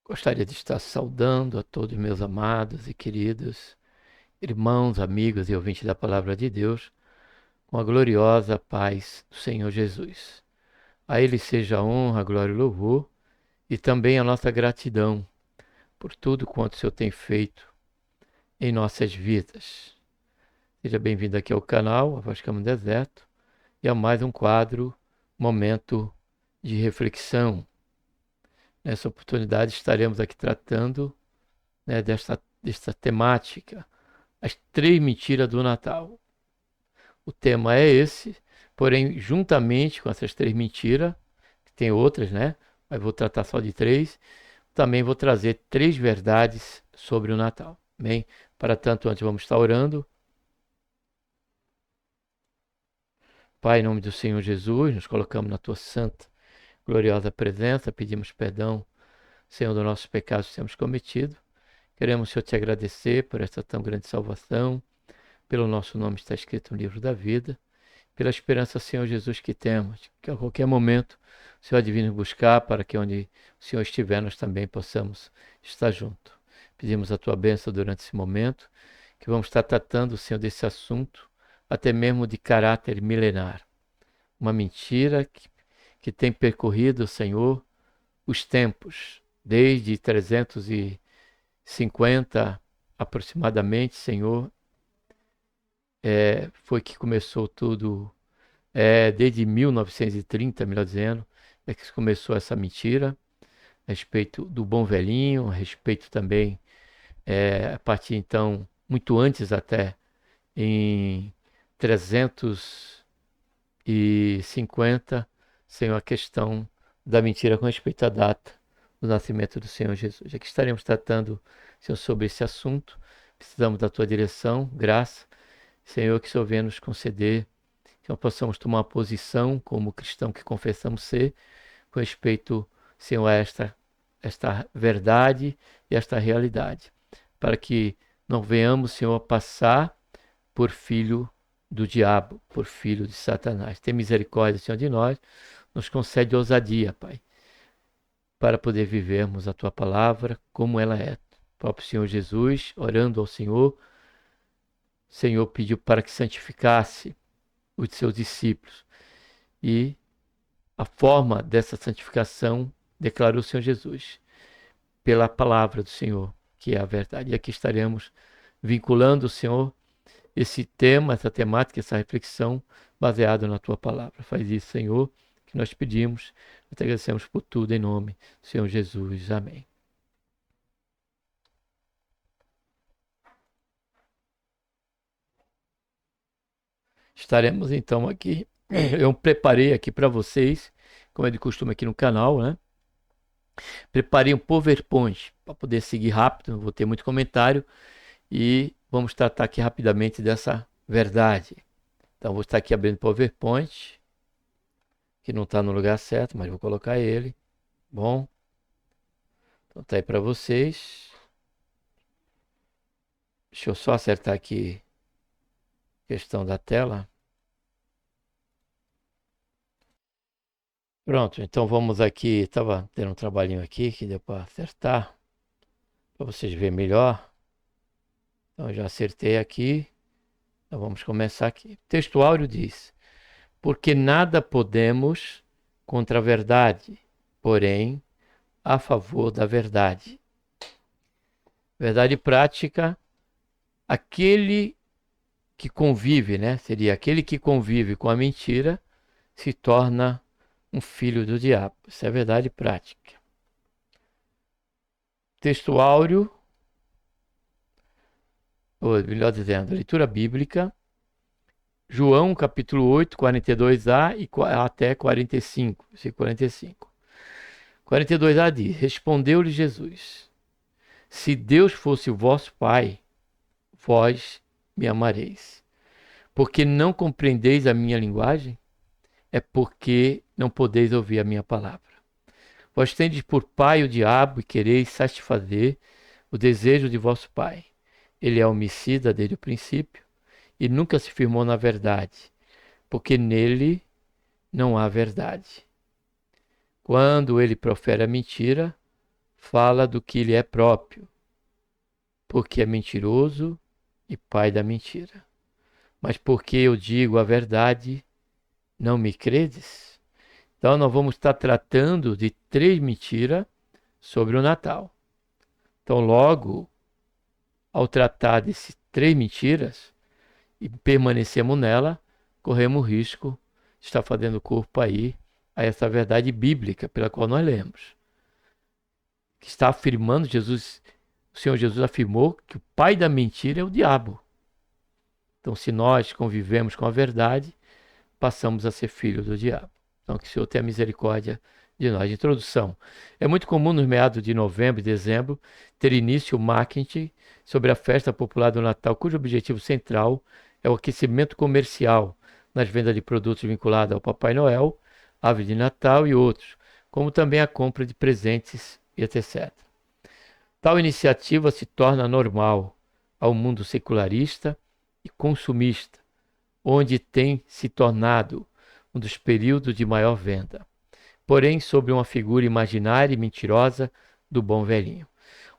Gostaria de estar saudando a todos meus amados e queridos irmãos, amigos e ouvintes da Palavra de Deus, com a gloriosa paz do Senhor Jesus. A Ele seja a honra, a glória e o louvor, e também a nossa gratidão por tudo quanto o Senhor tem feito em nossas vidas. Seja bem-vindo aqui ao canal, a Voz Caminho Deserto, e a mais um quadro, Momento de Reflexão. Nessa oportunidade estaremos aqui tratando, desta temática, as 3 mentiras do Natal. O tema é esse, porém, juntamente com essas 3 mentiras, que tem outras, né? Mas vou tratar só de 3. Também vou trazer 3 verdades sobre o Natal. Bem, para tanto, antes vamos estar orando. Pai, em nome do Senhor Jesus, nos colocamos na tua santa, gloriosa presença, pedimos perdão, Senhor, dos nossos pecados que temos cometido. Queremos, Senhor, te agradecer por essa tão grande salvação, pelo nosso nome está escrito no livro da vida, pela esperança, Senhor Jesus, que temos, que a qualquer momento o Senhor há de vir nos buscar, para que onde o Senhor estiver, nós também possamos estar juntos. Pedimos a tua bênção durante esse momento, que vamos estar tratando, Senhor, desse assunto, até mesmo de caráter milenar. Uma mentira que tem percorrido, Senhor, os tempos, desde 350 aproximadamente, Senhor, foi que começou tudo, desde 1930, melhor dizendo, é que começou essa mentira, a respeito do bom velhinho, a respeito também, a partir então, muito antes até, em 350, Senhor, a questão da mentira com respeito à data do nascimento do Senhor Jesus. Aqui estaremos tratando, Senhor, sobre esse assunto. Precisamos da tua direção, graça, Senhor, que o Senhor venha nos conceder, que nós possamos tomar uma posição como cristão que confessamos ser, com respeito, Senhor, a esta verdade e esta realidade, para que não venhamos, Senhor, a passar por filho do diabo, por filho de Satanás. Tem misericórdia, Senhor, de nós, nos concede ousadia, Pai, para poder vivermos a tua palavra como ela é. O próprio Senhor Jesus, orando ao Senhor, pediu para que santificasse os seus discípulos. E a forma dessa santificação declarou o Senhor Jesus, pela palavra do Senhor, que é a verdade. E aqui estaremos vinculando, Senhor, esse tema, essa temática, essa reflexão, baseado na tua palavra. Faz isso, Senhor, que nós pedimos. Nós te agradecemos por tudo, em nome do Senhor Jesus. Amém. Estaremos então aqui. Eu preparei aqui para vocês, como é de costume aqui no canal, né? Preparei um PowerPoint para poder seguir rápido, não vou ter muito comentário. E vamos tratar aqui rapidamente dessa verdade. Então, vou estar aqui abrindo o PowerPoint, que não está no lugar certo, mas vou colocar ele. Bom, então tá aí para vocês. Deixa eu só acertar aqui a questão da tela. Pronto, então vamos aqui. Estava tendo um trabalhinho aqui que deu para acertar, para vocês verem melhor. Então, eu já acertei aqui. Então, vamos começar aqui. O texto áureo diz: porque nada podemos contra a verdade, porém a favor da verdade. Verdade prática, aquele que convive, né? Seria aquele que convive com a mentira, se torna um filho do diabo. Isso é verdade prática. Texto áureo, ou melhor dizendo, leitura bíblica, João capítulo 8, 42a e até 45, versículo 45. 42a diz: respondeu-lhe Jesus: se Deus fosse o vosso Pai, vós me amareis. Porque não compreendeis a minha linguagem? É porque não podeis ouvir a minha palavra. Vós tendes por pai o diabo e quereis satisfazer o desejo de vosso pai. Ele é homicida desde o princípio e nunca se firmou na verdade, porque nele não há verdade. Quando ele profere a mentira, fala do que lhe é próprio, porque é mentiroso e pai da mentira. Mas porque eu digo a verdade, não me credes? Então nós vamos estar tratando de 3 mentiras sobre o Natal. Então logo, ao tratar dessas 3 mentiras e permanecemos nela, corremos o risco de estar fazendo corpo aí a essa verdade bíblica pela qual nós lemos. Que está afirmando Jesus, o Senhor Jesus afirmou que o pai da mentira é o diabo. Então, se nós convivemos com a verdade, passamos a ser filhos do diabo. Então, que o Senhor tenha misericórdia de nós. Introdução. É muito comum nos meados de novembro e dezembro ter início o marketing sobre a festa popular do Natal, cujo objetivo central é o aquecimento comercial nas vendas de produtos vinculados ao Papai Noel, árvore de Natal e outros, como também a compra de presentes e etc. Tal iniciativa se torna normal ao mundo secularista e consumista, onde tem se tornado um dos períodos de maior venda, porém sobre uma figura imaginária e mentirosa do bom velhinho,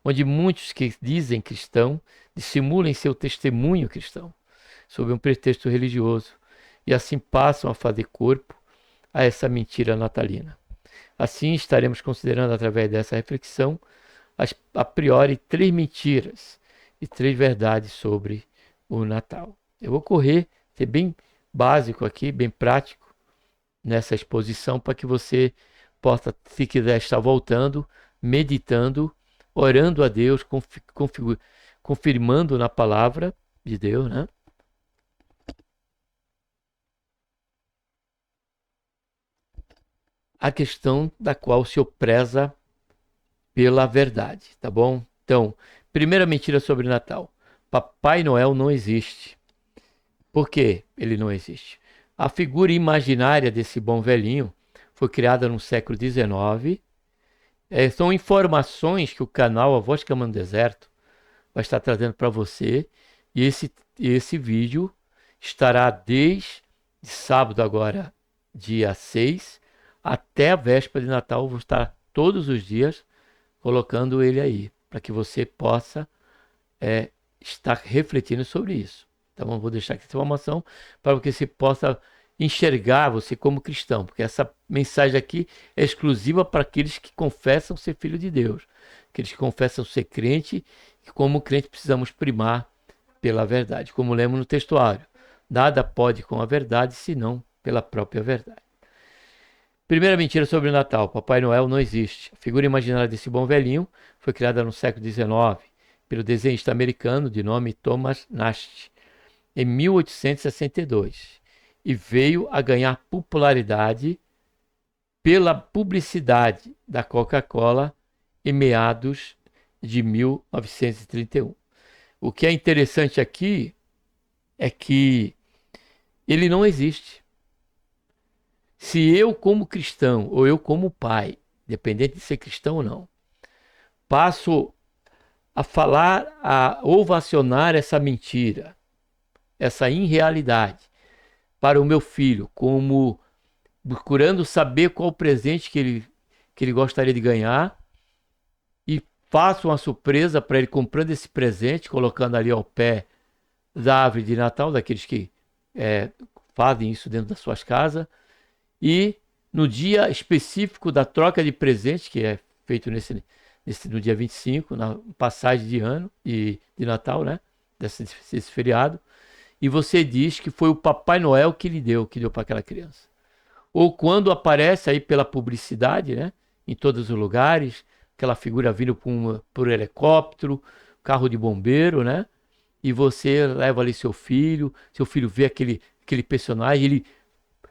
onde muitos que dizem cristão dissimulem seu testemunho cristão, sob um pretexto religioso, e assim passam a fazer corpo a essa mentira natalina. Assim estaremos considerando através dessa reflexão a priori 3 mentiras e 3 verdades sobre o Natal. Eu vou correr, ser bem básico aqui, bem prático nessa exposição para que você possa, se quiser, estar voltando, meditando, orando a Deus, confirmando na palavra de Deus, né? A questão da qual o Senhor preza pela verdade, tá bom? Então, primeira mentira sobre Natal. Papai Noel não existe. Por que ele não existe? A figura imaginária desse bom velhinho foi criada no século XIX. São informações que o canal A Voz Clamando no Deserto vai estar trazendo para você. E esse vídeo estará desde sábado agora, dia 6, até a véspera de Natal. Eu vou estar todos os dias colocando ele aí, para que você possa estar refletindo sobre isso. Então eu vou deixar aqui essa informação para que você possa enxergar você como cristão, porque essa mensagem aqui é exclusiva para aqueles que confessam ser filho de Deus, aqueles que confessam ser crente, e como crente precisamos primar pela verdade, como lemos no textuário. Nada pode com a verdade, senão pela própria verdade. Primeira mentira sobre o Natal. Papai Noel não existe. A figura imaginária desse bom velhinho foi criada no século XIX pelo desenhista americano de nome Thomas Nast, em 1862, e veio a ganhar popularidade pela publicidade da Coca-Cola em meados de 1931. O que é interessante aqui é que ele não existe. Se eu, como cristão, ou eu, como pai, independente de ser cristão ou não, passo a falar, a ovacionar essa mentira, essa irrealidade para o meu filho, como procurando saber qual o presente que ele gostaria de ganhar, e faço uma surpresa para ele comprando esse presente, colocando ali ao pé da árvore de Natal, daqueles que fazem isso dentro das suas casas, e no dia específico da troca de presente, que é feito no dia 25, na passagem de ano e de Natal, né? Desse feriado, e você diz que foi o Papai Noel que deu para aquela criança. Ou quando aparece aí pela publicidade, né? Em todos os lugares, aquela figura vindo por helicóptero, carro de bombeiro, né? E você leva ali seu filho vê aquele personagem, ele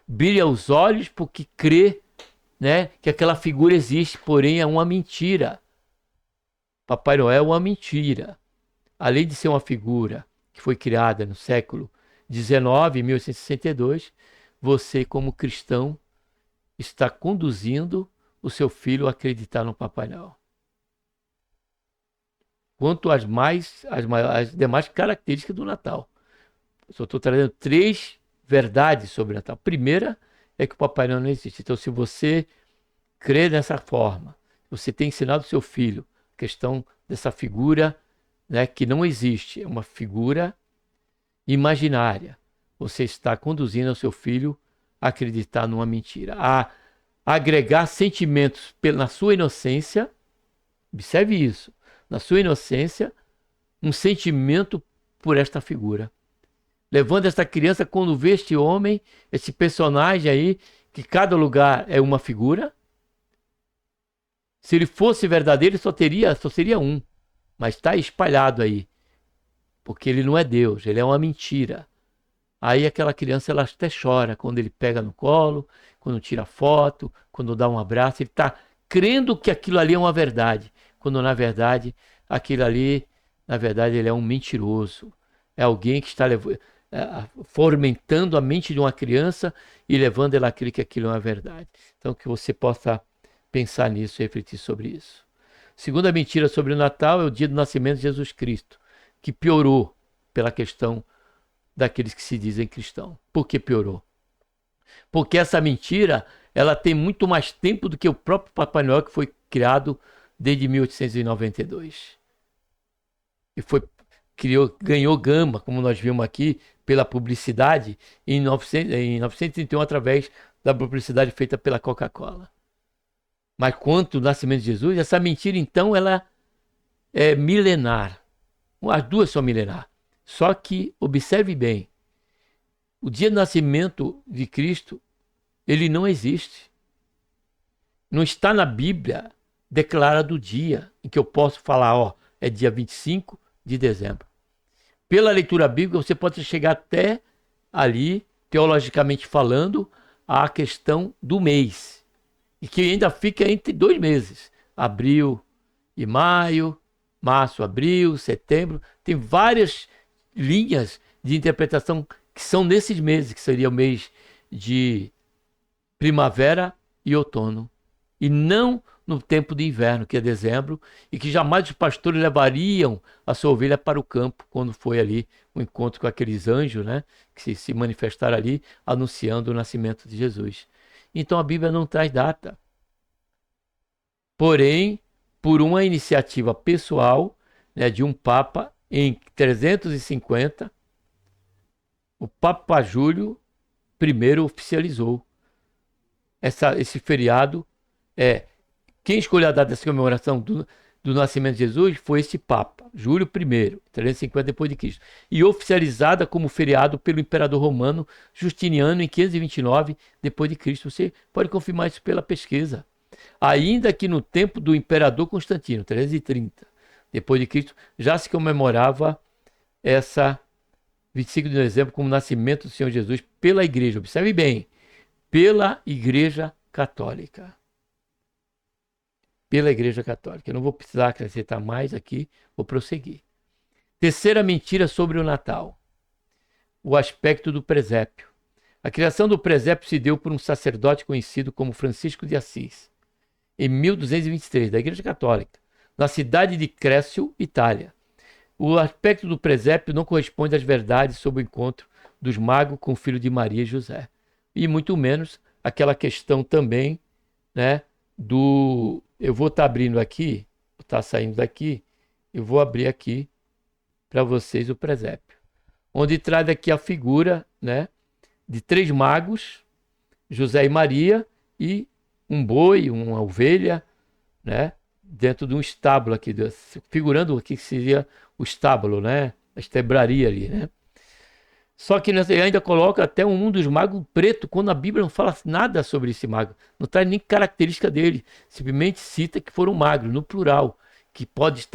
brilha os olhos porque crê, né, que aquela figura existe, porém é uma mentira. Papai Noel é uma mentira. Além de ser uma figura que foi criada no século XIX, 1862, você, como cristão, está conduzindo o seu filho a acreditar no Papai Noel. Quanto às demais características do Natal. Eu só estou trazendo 3 verdades sobre o Natal. A primeira é que o Papai Noel não existe. Então, se você crê dessa forma, você tem ensinado o seu filho questão dessa figura, né, que não existe, é uma figura imaginária. Você está conduzindo o seu filho a acreditar numa mentira, a agregar sentimentos na sua inocência. Observe isso, na sua inocência, um sentimento por esta figura. Levando esta criança, quando vê este homem, esse personagem aí, que cada lugar é uma figura. Se ele fosse verdadeiro, só seria um. Mas está espalhado aí. Porque ele não é Deus, ele é uma mentira. Aí aquela criança, ela até chora quando ele pega no colo, quando tira foto, quando dá um abraço. Ele está crendo que aquilo ali é uma verdade. Quando na verdade, aquilo ali, na verdade, ele é um mentiroso. É alguém que está fomentando a mente de uma criança e levando ela a crer que aquilo é uma verdade. Então que você possa pensar nisso e refletir sobre isso. Segunda mentira sobre o Natal é o dia do nascimento de Jesus Cristo, que piorou pela questão daqueles que se dizem cristãos. Por que piorou? Porque essa mentira, ela tem muito mais tempo do que o próprio Papai Noel, que foi criado desde 1892. E ganhou gama, como nós vimos aqui, pela publicidade em 1931, através da publicidade feita pela Coca-Cola. Mas quanto ao nascimento de Jesus, essa mentira, então, ela é milenar. As duas são milenar. Só que, observe bem, o dia do nascimento de Cristo, ele não existe. Não está na Bíblia declarado o dia em que eu posso falar, ó, é dia 25 de dezembro. Pela leitura bíblica, você pode chegar até ali, teologicamente falando, à questão do mês. E que ainda fica entre 2 meses, abril e maio, março, abril, setembro. Tem várias linhas de interpretação que são nesses meses, que seria o mês de primavera e outono. E não no tempo de inverno, que é dezembro, e que jamais os pastores levariam a sua ovelha para o campo, quando foi ali o encontro com aqueles anjos, né, que se manifestaram ali, anunciando o nascimento de Jesus. Então a Bíblia não traz data. Porém, por uma iniciativa pessoal, né, de um Papa, em 350, o Papa Júlio I oficializou esse feriado. Quem escolheu a data dessa comemoração do nascimento de Jesus foi esse Papa, Júlio I, 350 depois de Cristo, e oficializada como feriado pelo imperador romano Justiniano em 529 depois de Cristo. Você pode confirmar isso pela pesquisa. Ainda que no tempo do imperador Constantino, 330 depois de Cristo, já se comemorava essa 25 de dezembro como nascimento do Senhor Jesus pela igreja. Observe bem, pela Igreja Católica. Pela Igreja Católica. Eu não vou precisar acrescentar mais aqui, vou prosseguir. Terceira mentira sobre o Natal. O aspecto do presépio. A criação do presépio se deu por um sacerdote conhecido como Francisco de Assis, em 1223, da Igreja Católica, na cidade de Crécio, Itália. O aspecto do presépio não corresponde às verdades sobre o encontro dos magos com o filho de Maria e José. E muito menos aquela questão também, né, eu vou estar abrindo aqui, vou estar saindo daqui, eu vou abrir aqui para vocês o presépio, onde traz aqui a figura, né, de 3 magos, José e Maria, e um boi, uma ovelha, né, dentro de um estábulo aqui, figurando o que seria o estábulo, né, a estebraria ali, né. Só que ele ainda coloca até um dos magos preto, quando a Bíblia não fala nada sobre esse mago. Não traz nem característica dele. Simplesmente cita que foram magros, no plural. Que pode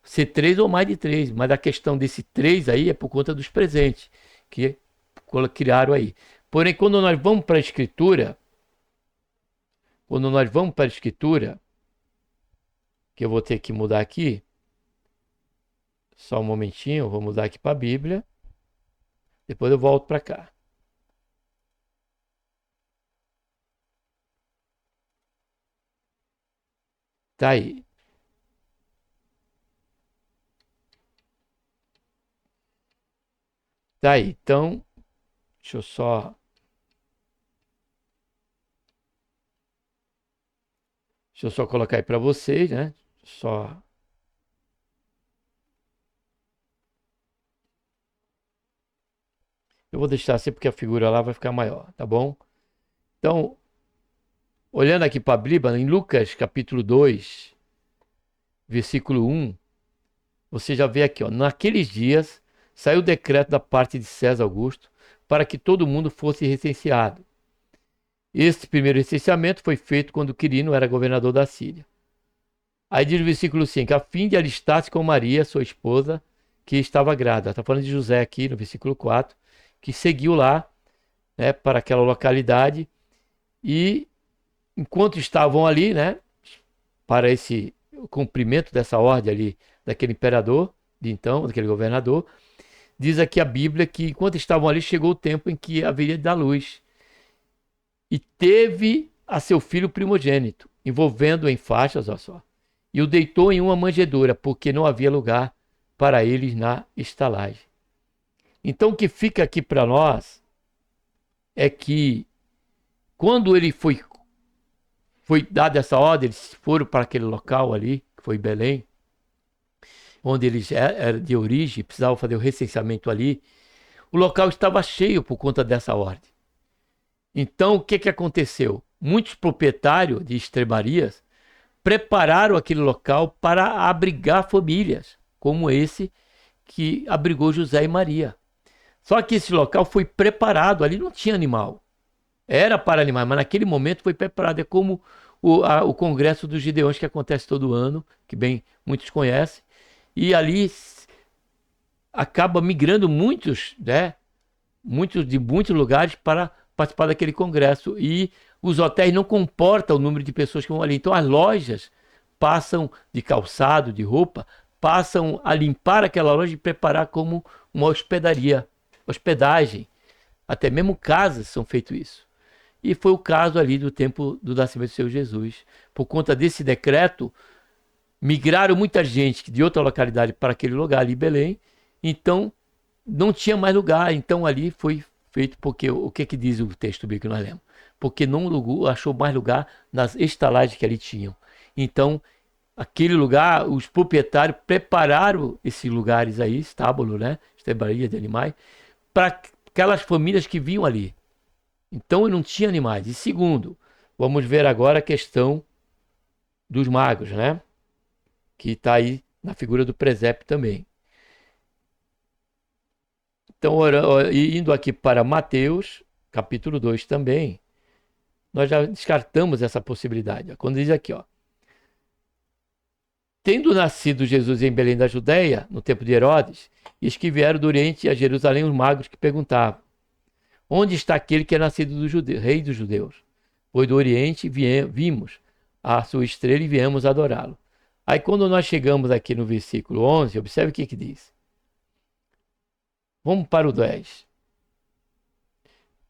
ser 3 ou mais de 3. Mas a questão desse 3 aí é por conta dos presentes que criaram aí. Porém, quando nós vamos para a Escritura, que eu vou ter que mudar aqui, só um momentinho, eu vou mudar aqui para a Bíblia. Depois eu volto para cá. Tá aí. Tá aí. Então, deixa eu só colocar aí para vocês, né? Só Eu vou deixar assim porque a figura lá vai ficar maior, tá bom? Então, olhando aqui para a Bíblia, em Lucas capítulo 2, versículo 1, você já vê aqui, ó, naqueles dias saiu o decreto da parte de César Augusto para que todo mundo fosse recenseado. Este primeiro recenseamento foi feito quando Quirino era governador da Síria. Aí diz o versículo 5, a fim de alistar-se com Maria, sua esposa, que estava grávida. Está falando de José aqui no versículo 4, que seguiu lá, né, para aquela localidade e enquanto estavam ali, né, para esse cumprimento dessa ordem ali daquele imperador, de então, daquele governador, diz aqui a Bíblia que enquanto estavam ali chegou o tempo em que haveria de dar luz e teve a seu filho primogênito, envolvendo-o em faixas, olha só, e o deitou em uma manjedoura, porque não havia lugar para eles na estalagem. Então o que fica aqui para nós é que quando ele foi dada essa ordem, eles foram para aquele local ali, que foi Belém, onde eles eram de origem, precisavam fazer o recenseamento ali. O local estava cheio por conta dessa ordem. Então, o que aconteceu? Muitos proprietários de estrebarias prepararam aquele local para abrigar famílias, como esse que abrigou José e Maria. Só que esse local foi preparado, ali não tinha animal. Era para animais, mas naquele momento foi preparado. É como o Congresso dos Gideões que acontece todo ano, que bem muitos conhecem. E ali acaba migrando muitos, né? Muitos de muitos lugares para participar daquele congresso. E os hotéis não comportam o número de pessoas que vão ali. Então as lojas passam de calçado, de roupa, passam a limpar aquela loja e preparar como uma hospedaria, hospedagem. Até mesmo casas são feito isso. E foi o caso ali do tempo do nascimento do Senhor Jesus. Por conta desse decreto, migraram muita gente de outra localidade para aquele lugar ali, Belém. Então, não tinha mais lugar. Então, ali foi feito porque... O que diz o texto bíblico que nós lemos? Porque não achou mais lugar nas estalagens que ali tinham. Então, aquele lugar, os proprietários prepararam esses lugares aí, estábulo, né? Estrebaria de animais, para aquelas famílias que vinham ali. Então eu não tinha animais. E segundo, vamos ver agora a questão dos magos, né? Que está aí na figura do presépio também. Então, indo aqui para Mateus, capítulo 2 também, nós já descartamos essa possibilidade. Quando diz aqui, ó. Tendo nascido Jesus em Belém da Judéia, no tempo de Herodes, eis que vieram do Oriente a Jerusalém os magos que perguntavam: onde está aquele que é nascido rei dos judeus? Pois do Oriente vimos a sua estrela e viemos adorá-lo. Aí quando nós chegamos aqui no versículo 11, observe o que diz. Vamos para o 10.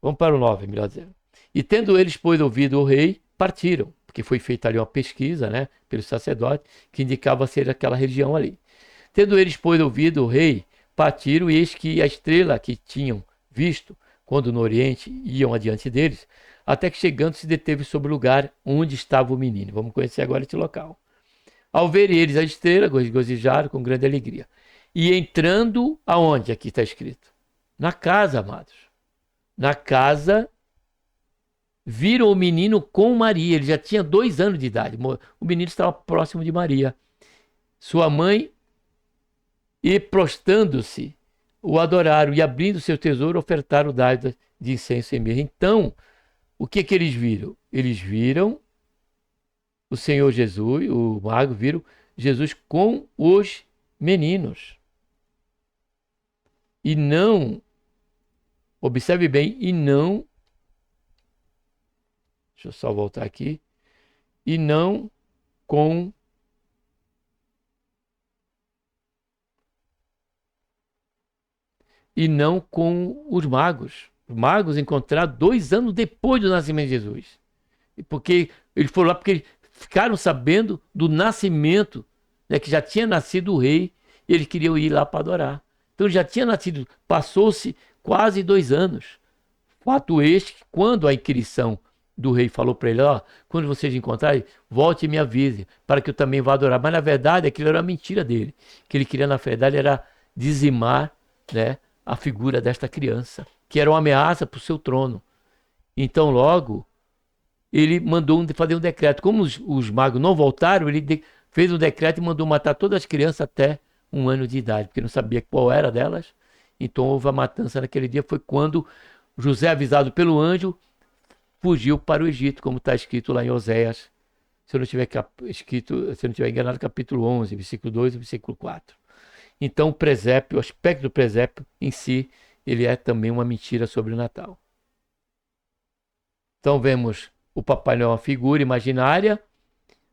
Vamos para o 9, melhor dizendo. E tendo eles, pois, ouvido o rei, partiram, porque foi feita ali uma pesquisa, né, pelo sacerdote, que indicava ser aquela região ali. Tendo eles, pois, ouvido o rei, partiram, e eis que a estrela que tinham visto, quando no Oriente iam adiante deles, até que chegando se deteve sobre o lugar onde estava o menino. Vamos conhecer agora esse local. Ao verem eles a estrela, gozijaram com grande alegria. E entrando aonde? Aqui está escrito. Na casa, amados. Na casa, viram o menino com Maria. Ele já tinha 2 anos de idade. O menino estava próximo de Maria, sua mãe, e prostrando-se, o adoraram e abrindo seu tesouro, ofertaram dádivas de incenso e mirra. Então, o que eles viram? Eles viram o Senhor Jesus, o mago, viram Jesus com os meninos. E não, observe bem, e não, deixa eu só voltar aqui, e não com os magos. Os magos encontraram 2 anos depois do nascimento de Jesus. Porque eles foram lá porque eles ficaram sabendo do nascimento, né, que já tinha nascido o rei, e eles queriam ir lá para adorar. Então já tinha nascido, passou-se quase 2 anos. Fato este que quando a inquirição do rei falou para ele, ó, quando vocês encontrarem, volte e me avise, para que eu também vá adorar. Mas na verdade aquilo era uma mentira dele. O que ele queria na verdade era dizimar, né, a figura desta criança. que era uma ameaça para o seu trono. Então, logo, ele mandou fazer um decreto. Como os magos não voltaram, ele fez um decreto e mandou matar todas as crianças até 1 ano de idade, porque não sabia qual era delas. Então, houve a matança naquele dia. Foi quando José, avisado pelo anjo, fugiu para o Egito, como está escrito lá em Oséias, se eu não tiver enganado, capítulo 11, versículo 2 e versículo 4. Então, o presépio, o aspecto do presépio em si, ele é também uma mentira sobre o Natal. Então, vemos o Papai Noel, uma figura imaginária.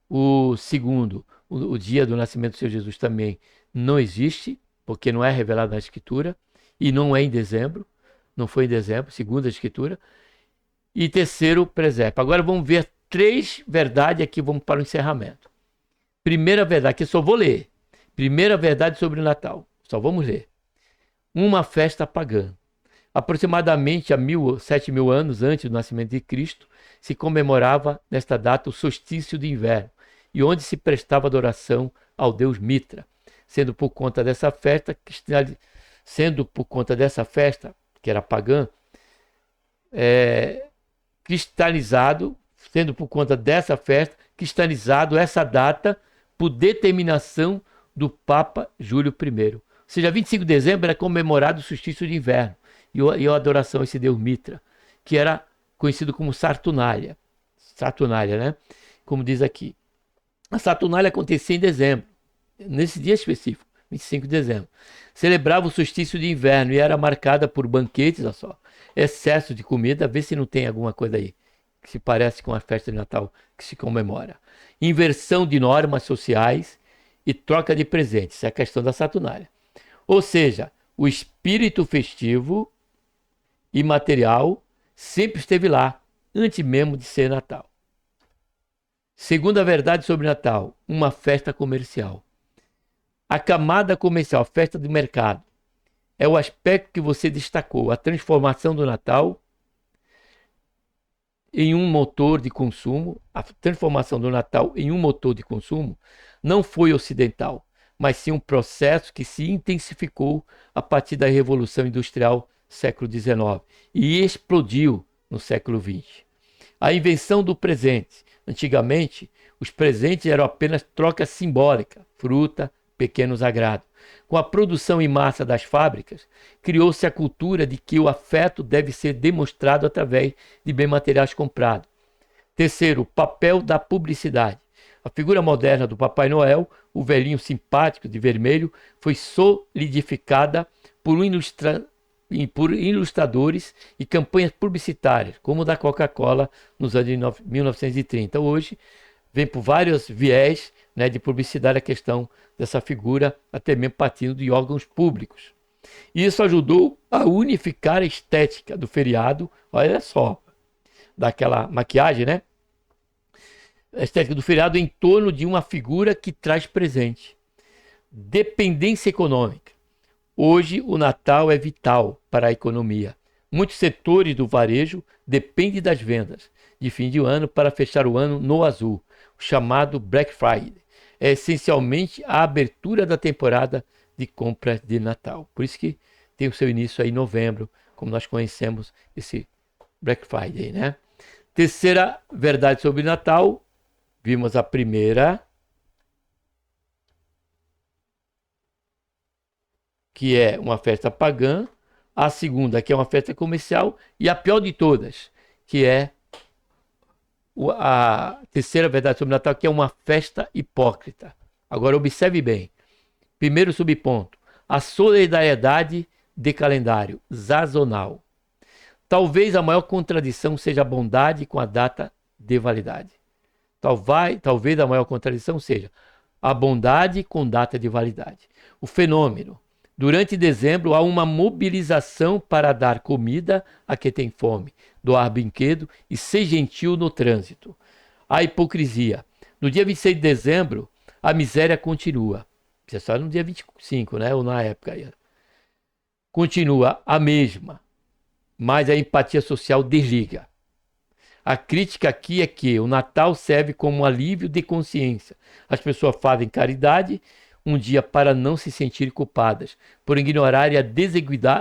O segundo, o dia do nascimento do Senhor Jesus também não existe, porque não é revelado na Escritura, e não é em dezembro, não foi em dezembro, segundo a Escritura. E terceiro, o presépio. Agora vamos ver 3 verdades aqui, vamos para o encerramento. Primeira verdade, que eu só vou ler. Primeira verdade sobre o Natal, só vamos ler. Uma festa pagã. Aproximadamente há 7.000 anos antes do nascimento de Cristo, se comemorava nesta data o solstício de inverno, e onde se prestava adoração ao deus Mitra, sendo por conta dessa festa, que era pagã, sendo por conta dessa festa, cristalizado essa data por determinação do Papa Júlio I. Ou seja, 25 de dezembro era comemorado o solstício de inverno e a adoração a esse deus Mitra, que era conhecido como Saturnália. Saturnália, né? Como diz aqui. A Saturnália acontecia em dezembro, nesse dia específico, 25 de dezembro. Celebrava o solstício de inverno e era marcada por banquetes, olha só, excesso de comida, vê se não tem alguma coisa aí que se parece com a festa de Natal que se comemora. Inversão de normas sociais e troca de presentes, é a questão da Saturnália. Ou seja, o espírito festivo e material sempre esteve lá, antes mesmo de ser Natal. Segunda verdade sobre Natal, uma festa comercial. A camada comercial, a festa de mercado, é o aspecto que você destacou, a transformação do Natal em um motor de consumo. A transformação do Natal em um motor de consumo não foi ocidental, mas sim um processo que se intensificou a partir da Revolução Industrial século XIX e explodiu no século XX. A invenção do presente. Antigamente, os presentes eram apenas troca simbólica, fruta, pequenos agrados. Com a produção em massa das fábricas, criou-se a cultura de que o afeto deve ser demonstrado através de bens materiais comprados. Terceiro, o papel da publicidade. A figura moderna do Papai Noel, o velhinho simpático de vermelho, foi solidificada por ilustradores e campanhas publicitárias, como da Coca-Cola nos anos de 1930. Hoje, vem por vários viés, né, de publicidade a questão dessa figura, até mesmo partindo de órgãos públicos. E isso ajudou a unificar a estética do feriado, olha só, daquela maquiagem, né? A estética do feriado em torno de uma figura que traz presente. Dependência econômica. Hoje o Natal é vital para a economia. Muitos setores do varejo dependem das vendas de fim de ano para fechar o ano no azul, o chamado Black Friday. É essencialmente a abertura da temporada de compras de Natal. Por isso que tem o seu início aí em novembro, como nós conhecemos esse Black Friday, né? Terceira verdade sobre Natal, vimos a primeira, que é uma festa pagã, a segunda, que é uma festa comercial, e a pior de todas, que é a terceira verdade sobre Natal, que é uma festa hipócrita. Agora observe bem. Primeiro subponto, a solidariedade de calendário sazonal. Talvez a maior contradição seja a bondade com a data de validade. Talvez a maior contradição seja a bondade com data de validade. O fenômeno. Durante dezembro há uma mobilização para dar comida a quem tem fome, doar brinquedo e ser gentil no trânsito. A hipocrisia. No dia 26 de dezembro, a miséria continua. Você sabe no dia 25, né? Ou na época aí. Continua a mesma, mas a empatia social desliga. A crítica aqui é que o Natal serve como um alívio de consciência. As pessoas fazem caridade, um dia para não se sentirem culpadas, por ignorarem a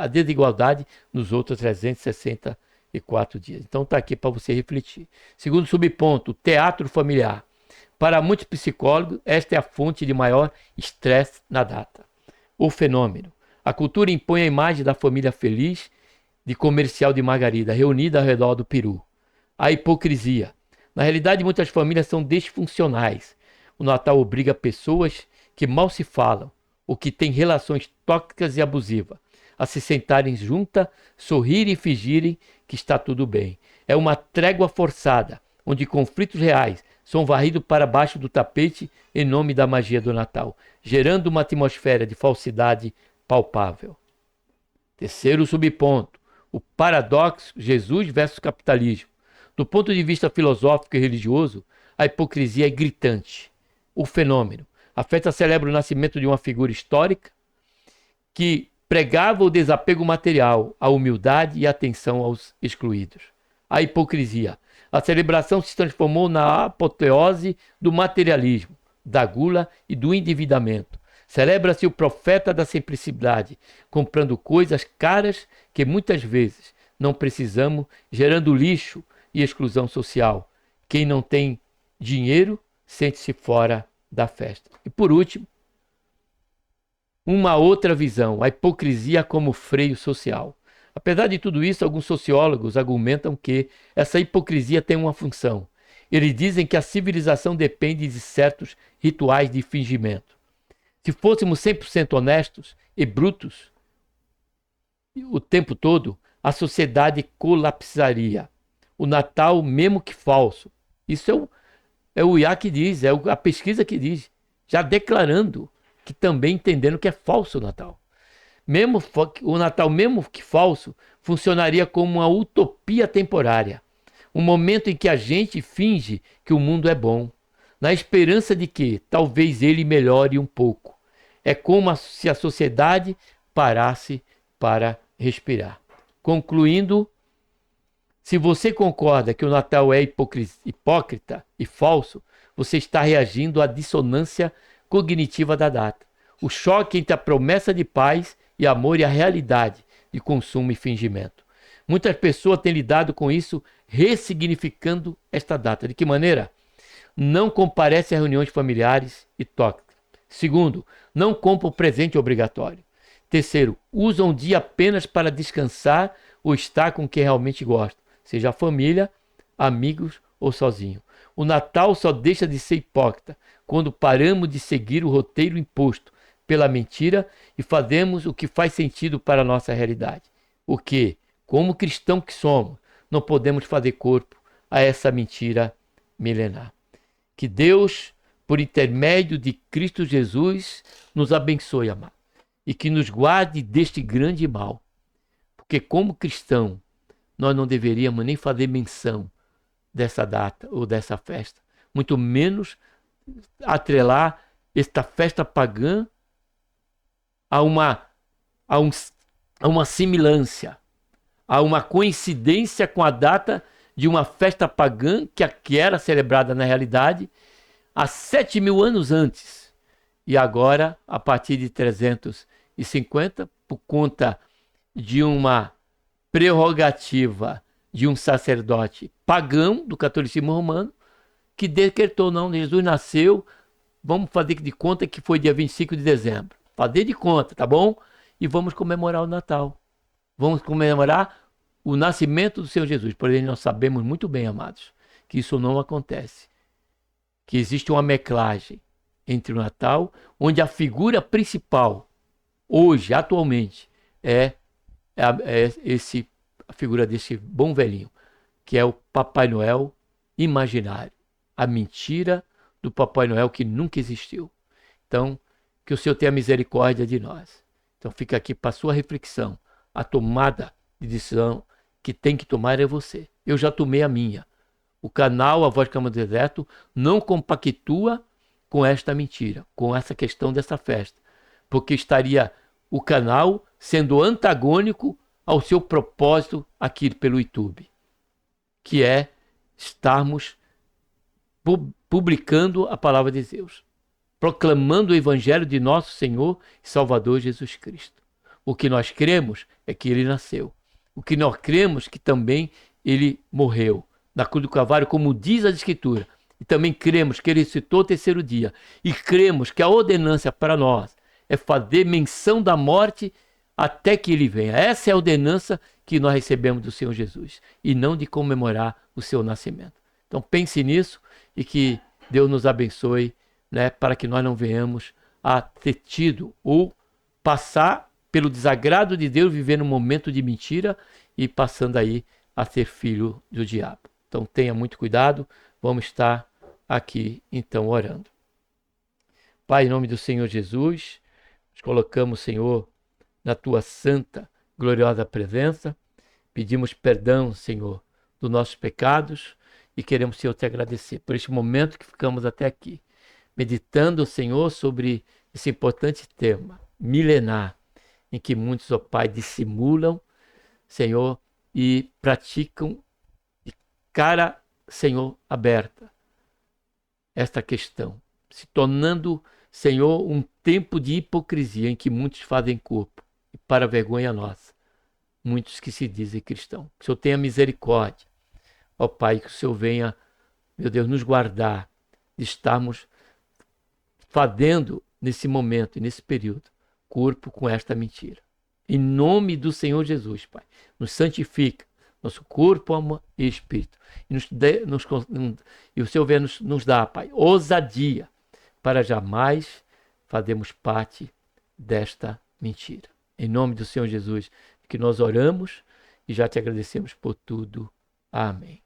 desigualdade nos outros 364 dias. Então está aqui para você refletir. Segundo subponto, teatro familiar. Para muitos psicólogos, esta é a fonte de maior estresse na data. O fenômeno. A cultura impõe a imagem da família feliz de comercial de margarida, reunida ao redor do peru. A hipocrisia. Na realidade, muitas famílias são disfuncionais. O Natal obriga pessoas que mal se falam, ou que têm relações tóxicas e abusivas, a se sentarem juntas, sorrirem e fingirem que está tudo bem. É uma trégua forçada, onde conflitos reais são varridos para baixo do tapete em nome da magia do Natal, gerando uma atmosfera de falsidade palpável. Terceiro subponto, o paradoxo Jesus versus capitalismo. Do ponto de vista filosófico e religioso, a hipocrisia é gritante. O fenômeno. A festa celebra o nascimento de uma figura histórica que pregava o desapego material, a humildade e a atenção aos excluídos. A hipocrisia. A celebração se transformou na apoteose do materialismo, da gula e do endividamento. Celebra-se o profeta da simplicidade, comprando coisas caras que muitas vezes não precisamos, gerando lixo e exclusão social. Quem não tem dinheiro sente-se fora da festa. E por último, uma outra visão, a hipocrisia como freio social. Apesar de tudo isso, alguns sociólogos argumentam que essa hipocrisia tem uma função. Eles dizem que a civilização depende de certos rituais de fingimento. Se fôssemos 100% honestos e brutos o tempo todo, a sociedade colapsaria. O Natal, mesmo que falso, isso é o IA que diz, é a pesquisa que diz, já declarando que também entendendo que é falso o Natal. O Natal, mesmo que falso, funcionaria como uma utopia temporária. Um momento em que a gente finge que o mundo é bom, na esperança de que talvez ele melhore um pouco. É como se a sociedade parasse para respirar. Concluindo, se você concorda que o Natal é hipócrita e falso, você está reagindo à dissonância cognitiva da data. O choque entre a promessa de paz e amor e a realidade de consumo e fingimento. Muitas pessoas têm lidado com isso, ressignificando esta data. De que maneira? Não comparece a reuniões familiares e tóxicas. Segundo, não compra o presente obrigatório. Terceiro, usa um dia apenas para descansar ou estar com quem realmente gosta, seja a família, amigos ou sozinho. O Natal só deixa de ser hipócrita quando paramos de seguir o roteiro imposto pela mentira e fazemos o que faz sentido para a nossa realidade. O que, como cristão que somos, não podemos fazer corpo a essa mentira milenar. Que Deus, por intermédio de Cristo Jesus, nos abençoe, amado, e que nos guarde deste grande mal. Porque como cristão, nós não deveríamos nem fazer menção dessa data ou dessa festa, muito menos atrelar esta festa pagã a uma semelhança, a uma coincidência com a data de uma festa pagã que era celebrada na realidade há 7.000 anos antes. E agora, a partir de 350, por conta de uma prerrogativa de um sacerdote pagão do catolicismo romano, que decretou, não, Jesus nasceu, vamos fazer de conta que foi dia 25 de dezembro. Fazer de conta, tá bom? E vamos comemorar o Natal. Vamos comemorar o nascimento do Senhor Jesus. Porém, nós sabemos muito bem, amados, que isso não acontece. Que existe uma mesclagem entre o Natal, onde a figura principal, hoje, atualmente, é a figura desse bom velhinho, que é o Papai Noel imaginário. A mentira do Papai Noel que nunca existiu. Então, que o Senhor tenha misericórdia de nós. Então, fica aqui para a sua reflexão. A tomada de decisão que tem que tomar é você. Eu já tomei a minha. O canal A Voz Cama do Deserto não compactua com esta mentira, com essa questão dessa festa. Porque estaria o canal sendo antagônico ao seu propósito aqui pelo YouTube, que é estarmos publicando a palavra de Deus. proclamando o evangelho de nosso Senhor e Salvador Jesus Cristo. O que nós cremos é que ele nasceu. O que nós cremos é que também ele morreu na cruz do Calvário, como diz a Escritura. E também cremos que ele ressuscitou ao terceiro dia. E cremos que a ordenança para nós é fazer menção da morte até que ele venha. Essa é a ordenança que nós recebemos do Senhor Jesus. E não de comemorar o seu nascimento. Então pense nisso e que Deus nos abençoe, né, para que nós não venhamos a ter tido ou passar pelo desagrado de Deus, viver num momento de mentira e passando aí a ser filho do diabo. Então tenha muito cuidado, vamos estar aqui então orando. Pai, em nome do Senhor Jesus, nós colocamos, Senhor, na tua santa, gloriosa presença, pedimos perdão, Senhor, dos nossos pecados e queremos, Senhor, te agradecer por este momento que ficamos até aqui, meditando, Senhor, sobre esse importante tema, milenar, em que muitos, ó Pai, dissimulam, Senhor, e praticam de cara, Senhor, aberta esta questão, se tornando, Senhor, um tempo de hipocrisia em que muitos fazem corpo e para vergonha nossa, muitos que se dizem cristãos. Que o Senhor tenha misericórdia, ó Pai, que o Senhor venha, meu Deus, nos guardar de estarmos fazendo nesse momento e nesse período corpo com esta mentira. Em nome do Senhor Jesus, Pai, nos santifica, nosso corpo, alma e espírito. E o Senhor venha nos dar, Pai, ousadia para jamais fazermos parte desta mentira. Em nome do Senhor Jesus, que nós oramos e já te agradecemos por tudo. Amém.